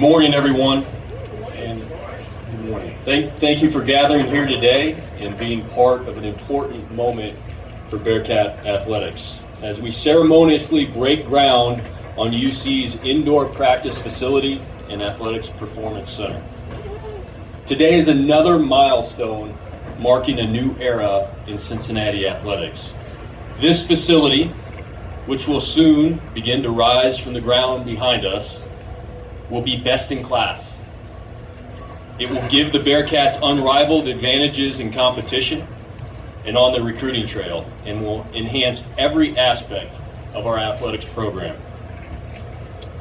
morning, everyone, and good morning. Thank you for gathering here today and being part of an important moment for Bearcat Athletics as we ceremoniously break ground on UC's indoor practice facility and athletics performance center. Today is another milestone marking a new era in Cincinnati athletics. This facility, which will soon begin to rise from the ground behind us, will be best in class. It will give the Bearcats unrivaled advantages in competition and on the recruiting trail, and will enhance every aspect of our athletics program.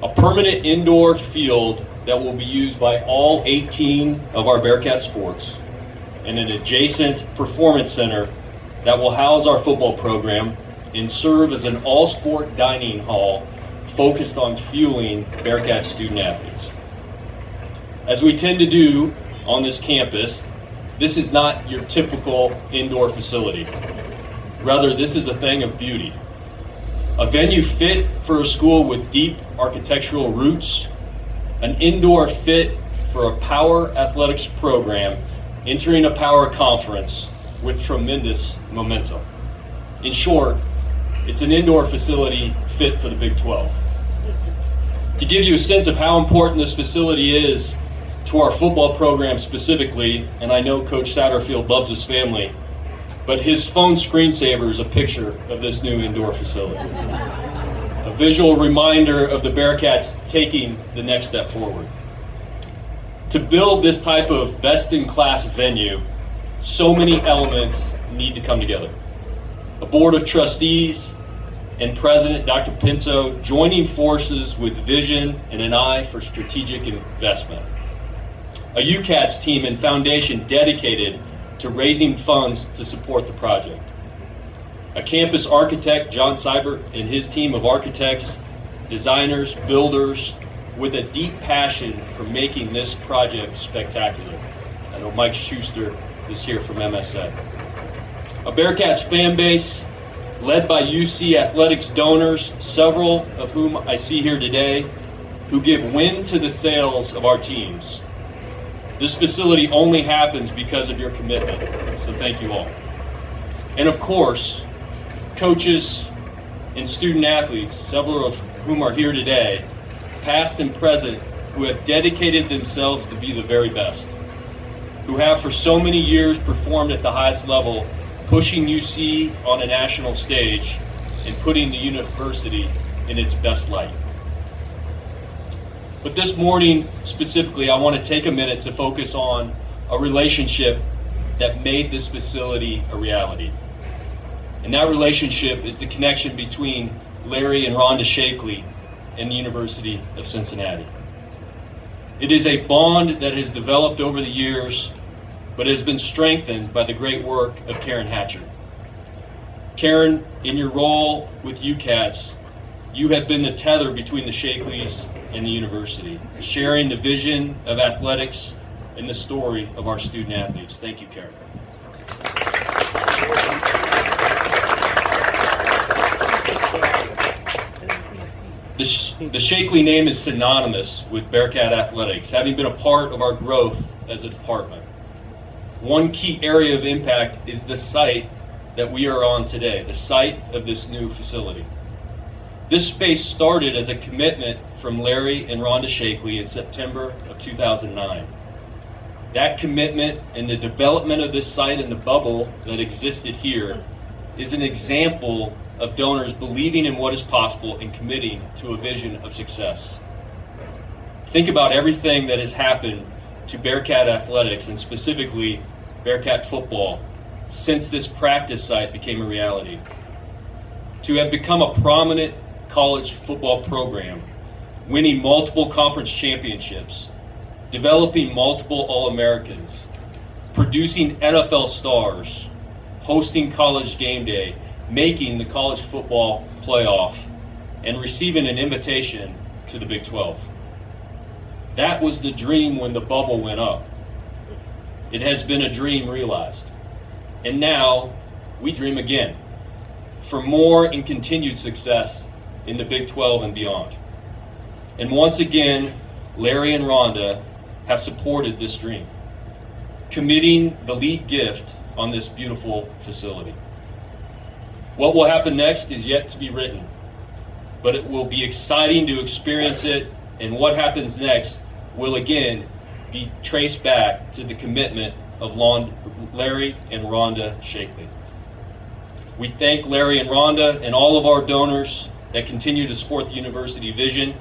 A permanent indoor field that will be used by all 18 of our Bearcat sports, and an adjacent performance center that will house our football program and serve as an all-sport dining hall focused on fueling Bearcat student athletes. As we tend to do on this campus, this is not your typical indoor facility. Rather, this is a thing of beauty. A venue fit for a school with deep architectural roots, an indoor fit for a power athletics program entering a power conference with tremendous momentum. In short, it's an indoor facility fit for the Big 12. To give you a sense of how important this facility is to our football program specifically, and I know Coach Satterfield loves his family, but his phone screensaver is a picture of this new indoor facility. A visual reminder of the Bearcats taking the next step forward. To build this type of best-in-class venue, so many elements need to come together. A board of trustees and President Dr. Pinto joining forces with vision and an eye for strategic investment. A UCATS team and foundation dedicated to raising funds to support the project. A campus architect, John Seibert, and his team of architects, designers, builders, with a deep passion for making this project spectacular. I know Mike Schuster is here from MSA. A Bearcats fan base led by UC athletics donors, several of whom I see here today, who give wind to the sails of our teams. This facility only happens because of your commitment, so thank you all. And of course, coaches and student athletes, several of whom are here today, past and present, who have dedicated themselves to be the very best, who have for so many years performed at the highest level, pushing UC on a national stage and putting the university in its best light. But this morning, specifically, I want to take a minute to focus on a relationship that made this facility a reality. And that relationship is the connection between Larry and Rhonda Sheakley and the University of Cincinnati. It is a bond that has developed over the years, but has been strengthened by the great work of Karen Hatcher. Karen, in your role with UCATS, you have been the tether between the Sheakleys and the university, sharing the vision of athletics and the story of our student athletes. Thank you, Karen. The Sheakley name is synonymous with Bearcat athletics, having been a part of our growth as a department. One key area of impact is the site that we are on today, the site of this new facility. This space started as a commitment from Larry and Rhonda Sheakley in September of 2009. That commitment and the development of this site and the bubble that existed here is an example of donors believing in what is possible and committing to a vision of success. Think about everything that has happened to Bearcat athletics, and specifically Bearcat football, since this practice site became a reality. To have become a prominent college football program, winning multiple conference championships, developing multiple All-Americans, producing NFL stars, hosting college game day, making the college football playoff, and receiving an invitation to the Big 12. That was the dream when the bubble went up. It has been a dream realized. And now we dream again for more and continued success in the Big 12 and beyond. And once again, Larry and Rhonda have supported this dream, committing the lead gift on this beautiful facility. What will happen next is yet to be written, but it will be exciting to experience it, and what happens next will again be traced back to the commitment of Larry and Rhonda Sheakley. We thank Larry and Rhonda and all of our donors that continue to support the university vision.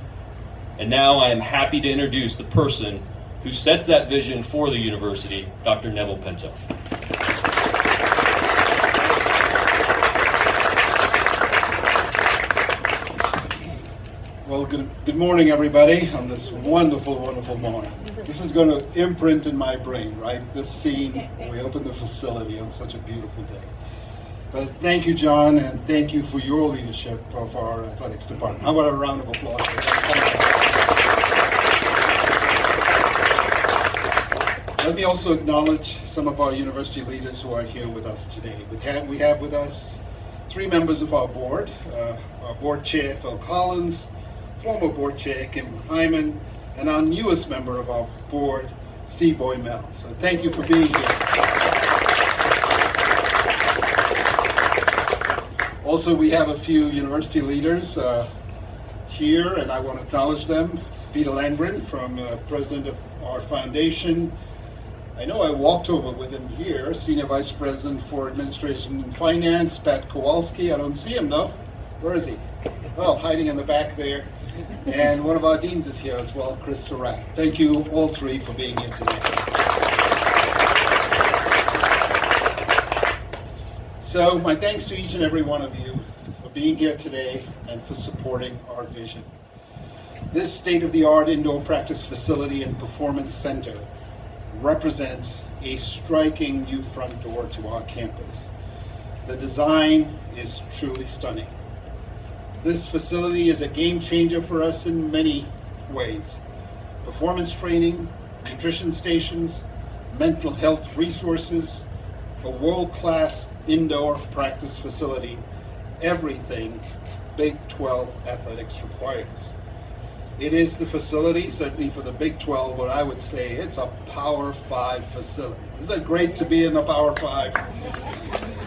And now I am happy to introduce the person who sets that vision for the university, Dr. Neville Pinto. Well, good morning, everybody, on this wonderful, wonderful morning. This is going to imprint in my brain, right? This scene when we open the facility on such a beautiful day. But thank you, John, and thank you for your leadership of our athletics department. How about a round of applause? Let me also acknowledge some of our university leaders who are here with us today. We have with us 3 members of our board chair, Phil Collins, former board chair, Kim Hyman, and our newest member of our board, Steve Boymel. So thank you for being here. Also, we have a few university leaders here, and I want to acknowledge them. Peter Langren, president of our foundation. I know I walked over with him here, Senior Vice President for Administration and Finance, Pat Kowalski. I don't see him though. Where is he? Oh, hiding in the back there. And one of our deans is here as well, Chris Surratt. Thank you all 3 for being here today. So my thanks to each and every one of you for being here today and for supporting our vision. This state-of-the-art indoor practice facility and performance center represents a striking new front door to our campus. The design is truly stunning. This facility is a game changer for us in many ways. Performance training, nutrition stations, mental health resources, a world-class indoor practice facility, everything Big 12 athletics requires. It is the facility, certainly for the Big 12, but I would say it's a Power 5 facility. Isn't it great to be in the Power 5?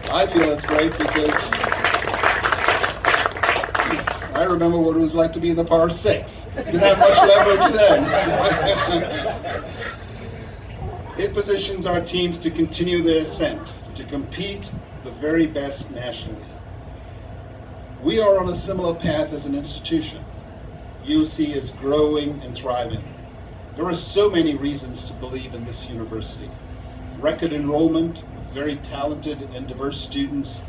I feel it's great because I remember what it was like to be in the Power 6. Didn't have much leverage then. It positions our teams to continue their ascent, to compete the very best nationally. We are on a similar path as an institution. UC is growing and thriving. There are so many reasons to believe in this university. Record enrollment, very talented and diverse students,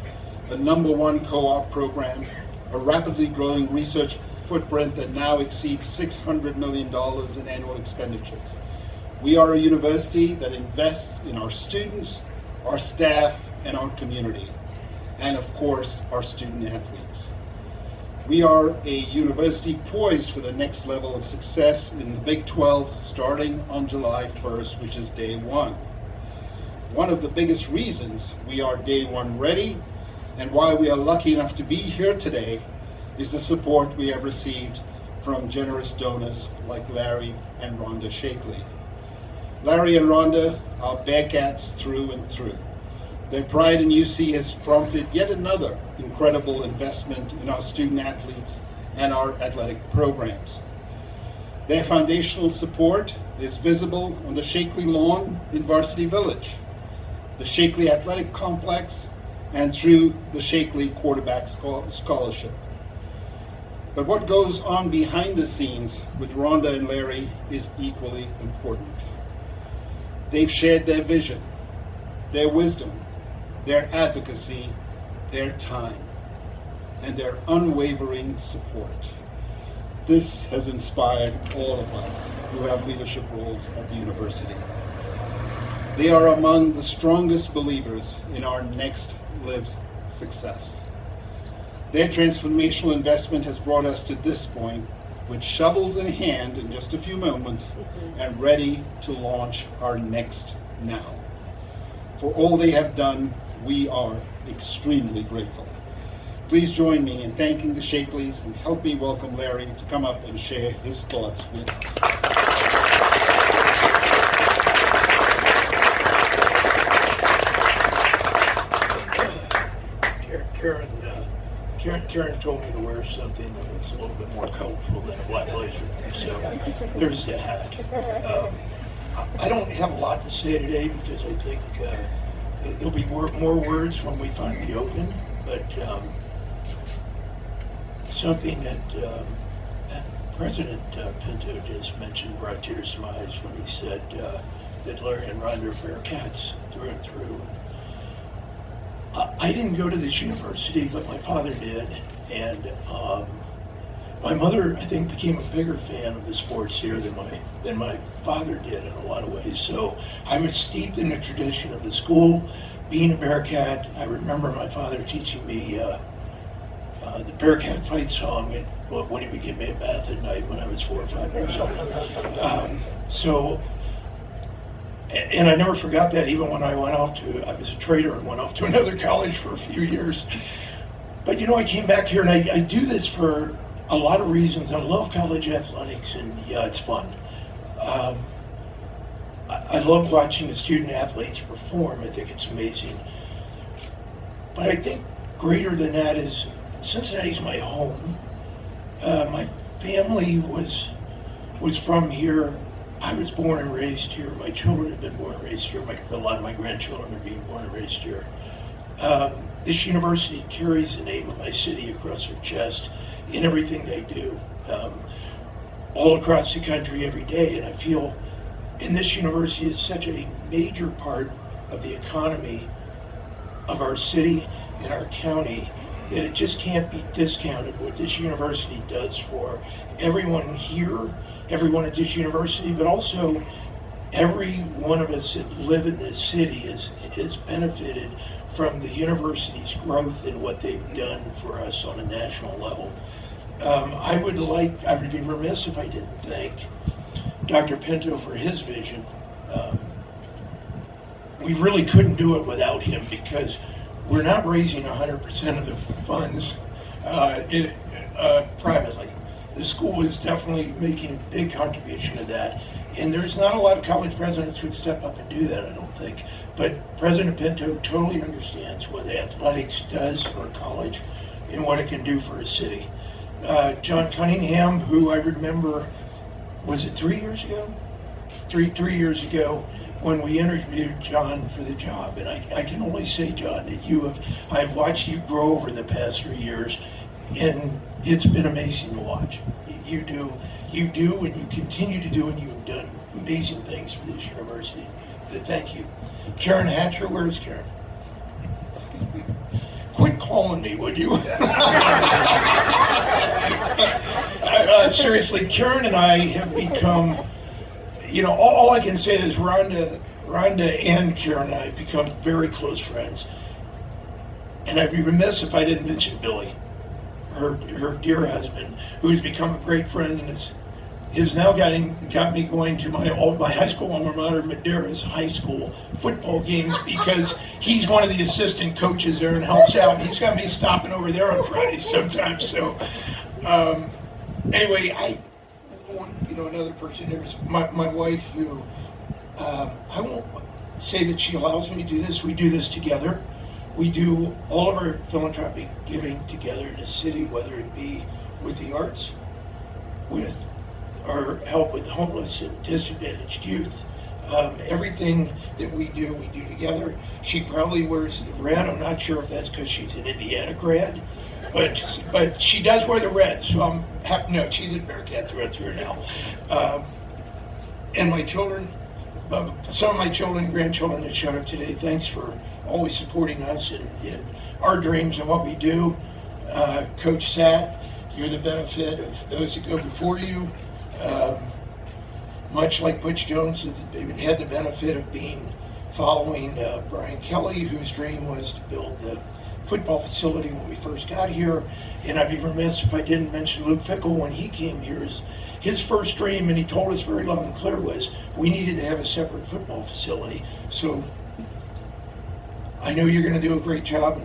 the #1 co-op program, a rapidly growing research footprint that now exceeds $600 million in annual expenditures. We are a university that invests in our students, our staff, and our community, and of course, our student athletes. We are a university poised for the next level of success in the Big 12 starting on July 1st, which is day 1. One of the biggest reasons we are day 1 ready and why we are lucky enough to be here today is the support we have received from generous donors like Larry and Rhonda Sheakley. Larry and Rhonda are Bearcats through and through. Their pride in UC has prompted yet another incredible investment in our student athletes and our athletic programs. Their foundational support is visible on the Sheakley lawn in Varsity Village, the Sheakley Athletic Complex, and through the Sheakley Quarterback Scholarship. But what goes on behind the scenes with Rhonda and Larry is equally important. They've shared their vision, their wisdom, their advocacy, their time, and their unwavering support. This has inspired all of us who have leadership roles at the university. They are among the strongest believers in our next lived success. Their transformational investment has brought us to this point with shovels in hand in just a few moments and ready to launch our next now. For all they have done, we are extremely grateful. Please join me in thanking the Sheakleys and help me welcome Larry to come up and share his thoughts with us. Karen told me to wear something that was a little bit more colorful than a black blazer. So there's that. I don't have a lot to say today because I think there'll be more words when we finally open. But something that President Pinto just mentioned brought tears to my eyes when he said that Larry and Rhonda are Bearcats through and through. I didn't go to this university, but my father did, and my mother, I think, became a bigger fan of the sports here than my father did in a lot of ways. So I was steeped in the tradition of the school, being a Bearcat. I remember my father teaching me the Bearcat fight song when he would give me a bath at night when I was 4 or 5 years old. And I never forgot that, even when I was a trader and went off to another college for a few years. But I came back here and I do this for a lot of reasons. I love college athletics, and yeah, it's fun. I love watching the student athletes perform. I think it's amazing. But I think greater than that is Cincinnati's my home. My family was from here. I was born and raised here. My children have been born and raised here. A lot of my grandchildren are being born and raised here. This university carries the name of my city across their chest in everything they do, all across the country every day. And I feel this university is such a major part of the economy of our city and our county that it just can't be discounted what this university does for everyone here, everyone at this university, but also every one of us that live in this city is benefited from the university's growth and what they've done for us on a national level. I would be remiss if I didn't thank Dr. Pinto for his vision. We really couldn't do it without him because we're not raising 100% of the funds privately. The school is definitely making a big contribution to that. And there's not a lot of college presidents who would step up and do that, I don't think. But President Pinto totally understands what athletics does for a college and what it can do for a city. John Cunningham, who I remember, was it 3 years ago? Three years ago, when we interviewed John for the job. And I can only say, John, that I've watched you grow over the past 3 years, and it's been amazing to watch. You do, and you continue to do, and you've done amazing things for this university. But thank you. Karen Hatcher, where is Karen? Quit calling me, would you? Seriously, Karen and I have become, all I can say is Rhonda and Karen and I have become very close friends. And I'd be remiss if I didn't mention Billy, her dear husband, who's become a great friend and is now got me going to my high school alma mater, Madera's high school football games, because he's one of the assistant coaches there and helps out. And he's got me stopping over there on Fridays sometimes. So anyway, I want another person. There's my wife, who I won't say that she allows me to do this. We do this together. We do all of our philanthropic giving together in the city, whether it be with the arts, with our help with homeless and disadvantaged youth. Everything that we do together. She probably wears the red. I'm not sure if that's because she's an Indiana grad, but she does wear the red. So I'm happy. No, she's a Bearcat through and through now. And my children, some of my children and grandchildren that showed up today, thanks for always supporting us in our dreams and what we do. Coach Sat, you're the benefit of those that go before you. Much like Butch Jones, they had the benefit of following Brian Kelly, whose dream was to build the football facility when we first got here. And I'd be remiss if I didn't mention Luke Fickle. When he came here, his first dream, and he told us very loud and clear, was we needed to have a separate football facility. So I know you're going to do a great job,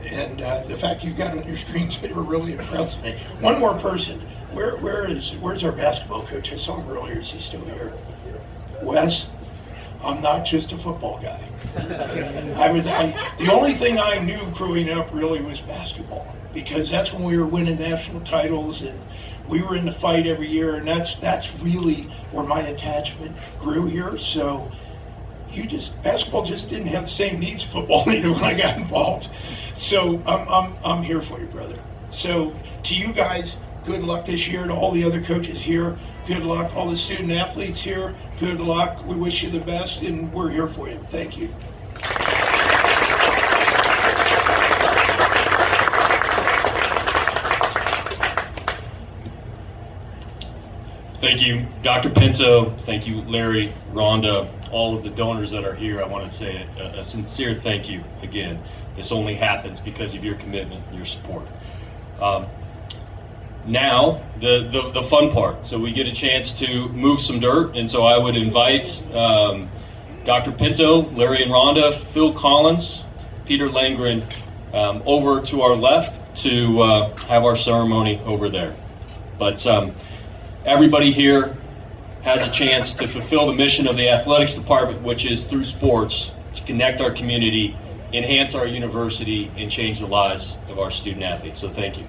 and the fact you've got on your screen today really impressed me. One more person. Where's our basketball coach? I saw him earlier. Is he still here? Wes? I'm not just a football guy. The only thing I knew growing up really was basketball, because that's when we were winning national titles and we were in the fight every year, and that's really where my attachment grew here. So basketball just didn't have the same needs football needed when I got involved. So I'm here for you, brother. So to you guys, good luck this year. To all the other coaches here, good luck. All the student athletes here, good luck. We wish you the best, and we're here for you. Thank you. Thank you, Dr. Pinto. Thank you, Larry, Rhonda, all of the donors that are here. I want to say a sincere thank you again. This only happens because of your commitment, your support. Now, the fun part. So we get a chance to move some dirt, and so I would invite Dr. Pinto, Larry and Rhonda, Phil Collins, Peter Langren over to our left to have our ceremony over there. But everybody here has a chance to fulfill the mission of the athletics department, which is through sports to connect our community, enhance our university, and change the lives of our student athletes. So thank you.